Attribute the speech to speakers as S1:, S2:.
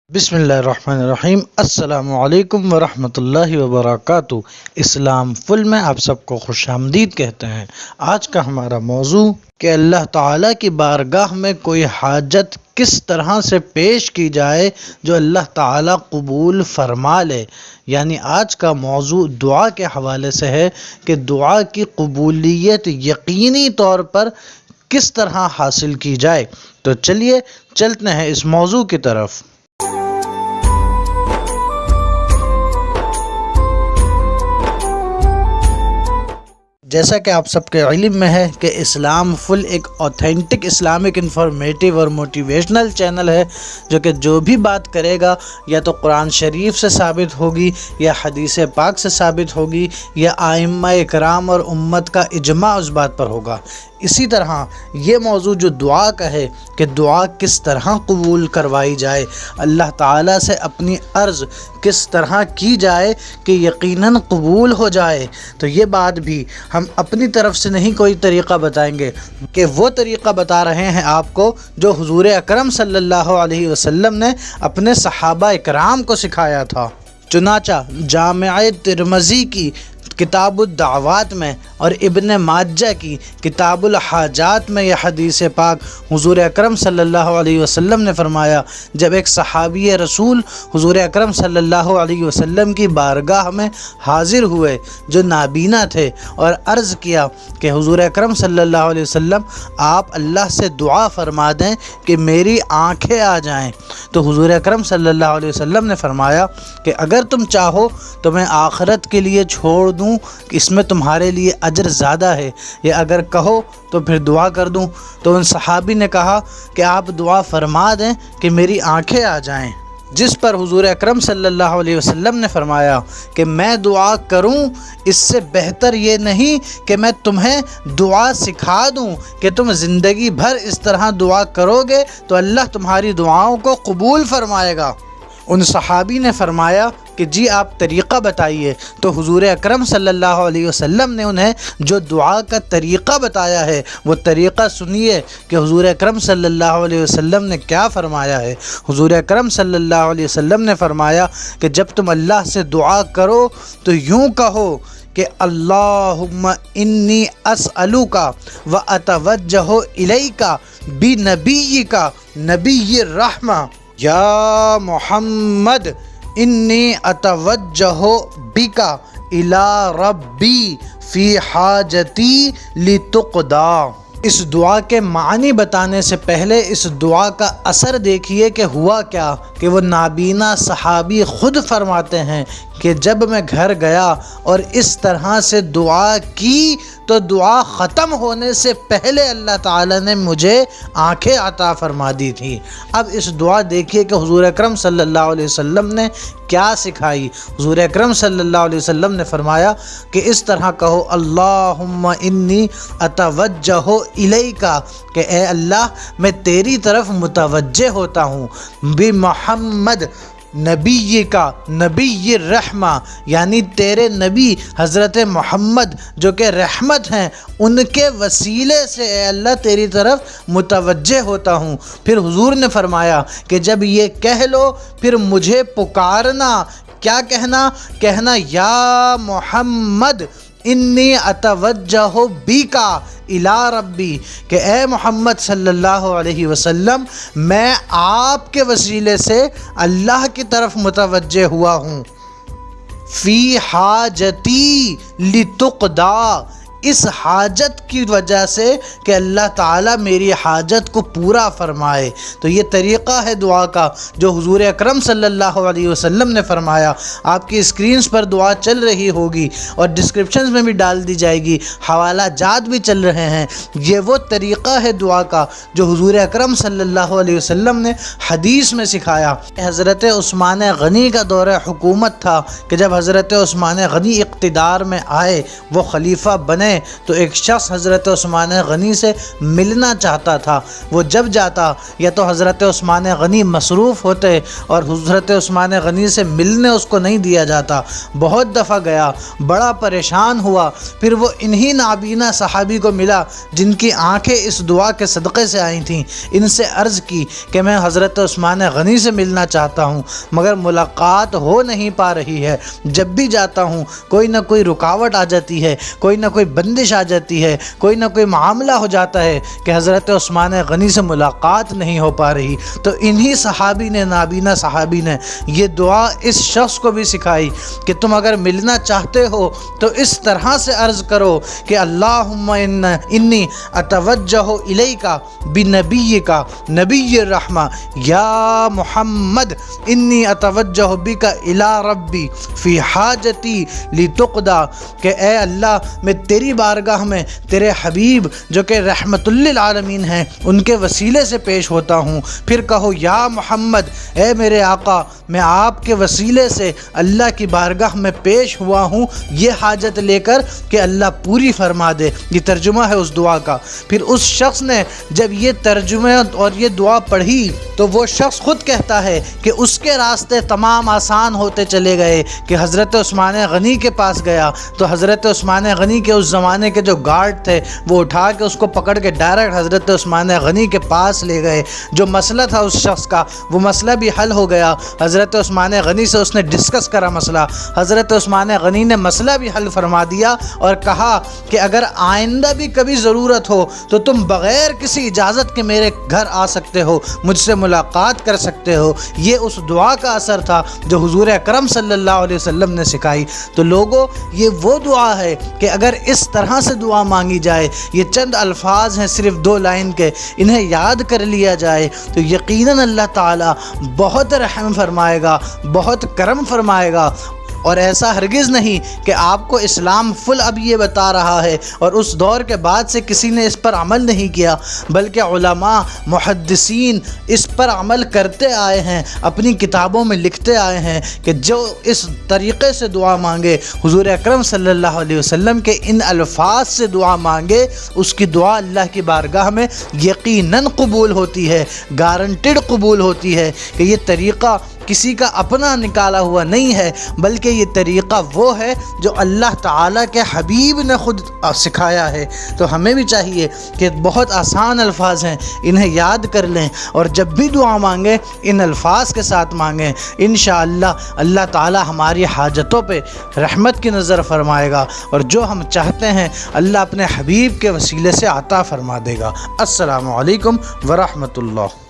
S1: بسم اللہ الرحمن الرحیم۔ السلام علیکم ورحمۃ اللہ وبرکاتہ۔ اسلام فل میں آپ سب کو خوش آمدید کہتے ہیں۔ آج کا ہمارا موضوع کہ اللہ تعالیٰ کی بارگاہ میں کوئی حاجت کس طرح سے پیش کی جائے جو اللہ تعالیٰ قبول فرما لے، یعنی آج کا موضوع دعا کے حوالے سے ہے کہ دعا کی قبولیت یقینی طور پر کس طرح حاصل کی جائے۔ تو چلیے چلتے ہیں اس موضوع کی طرف۔ جیسا کہ آپ سب کے علم میں ہے کہ اسلام فل ایک اوتھینٹک اسلامک انفارمیٹیو اور موٹیویشنل چینل ہے، جو کہ جو بھی بات کرے گا یا تو قرآن شریف سے ثابت ہوگی یا حدیث پاک سے ثابت ہوگی یا ائمہ اکرام اور امت کا اجماع اس بات پر ہوگا۔ اسی طرح یہ موضوع جو دعا کا ہے کہ دعا کس طرح قبول کروائی جائے، اللہ تعالیٰ سے اپنی عرض کس طرح کی جائے کہ یقیناً قبول ہو جائے، تو یہ بات بھی ہم اپنی طرف سے نہیں کوئی طریقہ بتائیں گے کہ وہ طریقہ بتا رہے ہیں آپ کو جو حضور اکرم صلی اللہ علیہ وسلم نے اپنے صحابہ اکرام کو سکھایا تھا۔ چنانچہ جامع ترمذی کی کتاب الدعوات میں اور ابن ماجہ کی کتاب الحاجات میں یہ حدیث پاک حضور اکرم صلی اللہ علیہ وسلم نے فرمایا، جب ایک صحابی رسول حضور اکرم صلی اللہ علیہ وسلم کی بارگاہ میں حاضر ہوئے جو نابینا تھے، اور عرض کیا کہ حضور اکرم صلی اللہ علیہ وسلم آپ اللہ سے دعا فرما دیں کہ میری آنکھیں آ جائیں، تو حضور اکرم صلی اللہ علیہ وسلم نے فرمایا کہ اگر تم چاہو تو میں آخرت کے لیے چھوڑ دوں کہ اس میں تمہارے لیے اجر زیادہ ہے، یا اگر کہو تو پھر دعا کر دوں۔ تو ان صحابی نے کہا کہ آپ دعا فرما دیں کہ میری آنکھیں آ جائیں، جس پر حضور اکرم صلی اللہ علیہ وسلم نے فرمایا کہ میں دعا کروں اس سے بہتر یہ نہیں کہ میں تمہیں دعا سکھا دوں کہ تم زندگی بھر اس طرح دعا کرو گے تو اللہ تمہاری دعاؤں کو قبول فرمائے گا۔ ان صحابی نے فرمایا کہ جی آپ طریقہ بتائیے، تو حضور اکرم صلی اللہ علیہ وسلم نے انہیں جو دعا کا طریقہ بتایا ہے وہ طریقہ سنیے کہ حضور اکرم صلی اللہ علیہ وسلم نے کیا فرمایا ہے۔ حضور اکرم صلی اللہ علیہ وسلم نے فرمایا کہ جب تم اللہ سے دعا کرو تو یوں کہو کہ اللہم انی اسألک و اتوجہ الیک بنبیک نبی الرحمہ یا محمد انی اتوجہ بک الی ربی فی حاجتی لتقضی۔ اس دعا کے معنی بتانے سے پہلے اس دعا کا اثر دیکھیے کہ ہوا کیا، کہ وہ نابینا صحابی خود فرماتے ہیں کہ جب میں گھر گیا اور اس طرح سے دعا کی تو دعا ختم ہونے سے پہلے اللہ تعالیٰ نے مجھے آنکھیں عطا فرما دی تھی۔ اب اس دعا دیکھیے کہ حضور اکرم صلی اللہ علیہ وسلم نے کیا سکھائی۔ حضور اکرم صلی اللہ علیہ وسلم نے فرمایا کہ اس طرح کہو اللہم انی اتوجہ الیک، کہ اے اللہ میں تیری طرف متوجہ ہوتا ہوں، بمحمد نبی کا نبی الرحمہ، یعنی تیرے نبی حضرت محمد جو کہ رحمت ہیں ان کے وسیلے سے اے اللہ تیری طرف متوجہ ہوتا ہوں۔ پھر حضور نے فرمایا کہ جب یہ کہہ لو پھر مجھے پکارنا۔ کیا کہنا یا محمد انی اتوجہ بیک الی ربی، کہ اے محمد صلی اللہ علیہ وسلم میں آپ کے وسیلے سے اللہ کی طرف متوجہ ہوا ہوں، فی حاجتی لتقضی، اس حاجت کی وجہ سے کہ اللہ تعالیٰ میری حاجت کو پورا فرمائے۔ تو یہ طریقہ ہے دعا کا جو حضور اکرم صلی اللہ علیہ وسلم نے فرمایا۔ آپ کی اسکرینز پر دعا چل رہی ہوگی اور ڈسکرپشنز میں بھی ڈال دی جائے گی، حوالہ جات بھی چل رہے ہیں۔ یہ وہ طریقہ ہے دعا کا جو حضور اکرم صلی اللہ علیہ وسلم نے حدیث میں سکھایا۔ حضرت عثمان غنی کا دور حکومت تھا کہ جب حضرت عثمان غنی اقتدار میں آئے، وہ خلیفہ بنے میں تو ایک شخص حضرت عثمان غنی سے ملنا چاہتا تھا، وہ جب جاتا یا تو حضرت عثمان غنی مصروف ہوتے اور حضرت عثمان غنی سے ملنے اس کو نہیں دیا جاتا۔ بہت دفعہ گیا، بڑا پریشان ہوا، پھر وہ انہی نابینا صحابی کو ملا جن کی آنکھیں اس دعا کے صدقے سے آئی تھیں۔ ان سے عرض کی کہ میں حضرت عثمان غنی سے ملنا چاہتا ہوں مگر ملاقات ہو نہیں پا رہی ہے، جب بھی جاتا ہوں کوئی نہ کوئی رکاوٹ آ جاتی ہے، کوئی نہ کوئی بندش آ جاتی ہے، کوئی نہ کوئی معاملہ ہو جاتا ہے کہ حضرت عثمان غنی سے ملاقات نہیں ہو پا رہی۔ تو انہی صحابی نے، نابینا صحابی نے یہ دعا اس شخص کو بھی سکھائی کہ تم اگر ملنا چاہتے ہو تو اس طرح سے عرض کرو کہ اللہم انی اتوجہ الیک بنبیک نبی الرحمہ یا محمد انی اتوجہ بک الی ربی فی حاجتی لتقضی، کہ اے اللہ میں تیری بارگاہ میں تیرے حبیب جو کہ رحمت للعالمین ہیں ان کے وسیلے سے پیش ہوتا ہوں۔ پھر کہو یا محمد، اے میرے آقا میں آپ کے وسیلے سے اللہ کی بارگاہ میں پیش ہوا ہوں یہ حاجت لے کر کہ اللہ پوری فرما دے۔ یہ ترجمہ ہے اس دعا کا۔ پھر اس شخص نے جب یہ ترجمہ اور یہ دعا پڑھی تو وہ شخص خود کہتا ہے کہ اس کے راستے تمام آسان ہوتے چلے گئے کہ حضرت عثمان غنی کے پاس گیا تو حضرت عثمان غنی کے اس زمانے کے جو گارڈ تھے وہ اٹھا کے اس کو پکڑ کے ڈائریکٹ حضرت عثمان غنی کے پاس لے گئے۔ جو مسئلہ تھا اس شخص کا وہ مسئلہ بھی حل ہو گیا۔ حضرت عثمان غنی سے اس نے ڈسکس کرا مسئلہ، حضرت عثمان غنی نے مسئلہ بھی حل فرما دیا اور کہا کہ اگر آئندہ بھی کبھی ضرورت ہو تو تم بغیر کسی اجازت کے میرے گھر آ سکتے ہو، مجھ سے ملاقات کر سکتے ہو۔ یہ اس دعا کا اثر تھا جو حضور اکرم صلی اللہ علیہ وسلم نے سکھائی۔ تو لوگوں یہ وہ دعا ہے کہ اگر اس طرح سے دعا مانگی جائے، یہ چند الفاظ ہیں صرف 2 لائن کے، انہیں یاد کر لیا جائے تو یقیناً اللہ تعالیٰ بہت رحم فرمائے گا، بہت کرم فرمائے گا۔ اور ایسا ہرگز نہیں کہ آپ کو اسلام فل اب یہ بتا رہا ہے اور اس دور کے بعد سے کسی نے اس پر عمل نہیں کیا، بلکہ علماء محدثین اس پر عمل کرتے آئے ہیں، اپنی کتابوں میں لکھتے آئے ہیں کہ جو اس طریقے سے دعا مانگے، حضور اکرم صلی اللہ علیہ وسلم کے ان الفاظ سے دعا مانگے، اس کی دعا اللہ کی بارگاہ میں یقیناً قبول ہوتی ہے، گارنٹیڈ قبول ہوتی ہے کہ یہ طریقہ کسی کا اپنا نکالا ہوا نہیں ہے، بلکہ یہ طریقہ وہ ہے جو اللہ تعالیٰ کے حبیب نے خود سکھایا ہے۔ تو ہمیں بھی چاہیے کہ بہت آسان الفاظ ہیں، انہیں یاد کر لیں اور جب بھی دعا مانگیں ان الفاظ کے ساتھ مانگیں۔ انشاءاللہ اللہ تعالیٰ ہماری حاجتوں پہ رحمت کی نظر فرمائے گا اور جو ہم چاہتے ہیں اللہ اپنے حبیب کے وسیلے سے عطا فرما دے گا۔ السلام علیکم ورحمۃ اللہ۔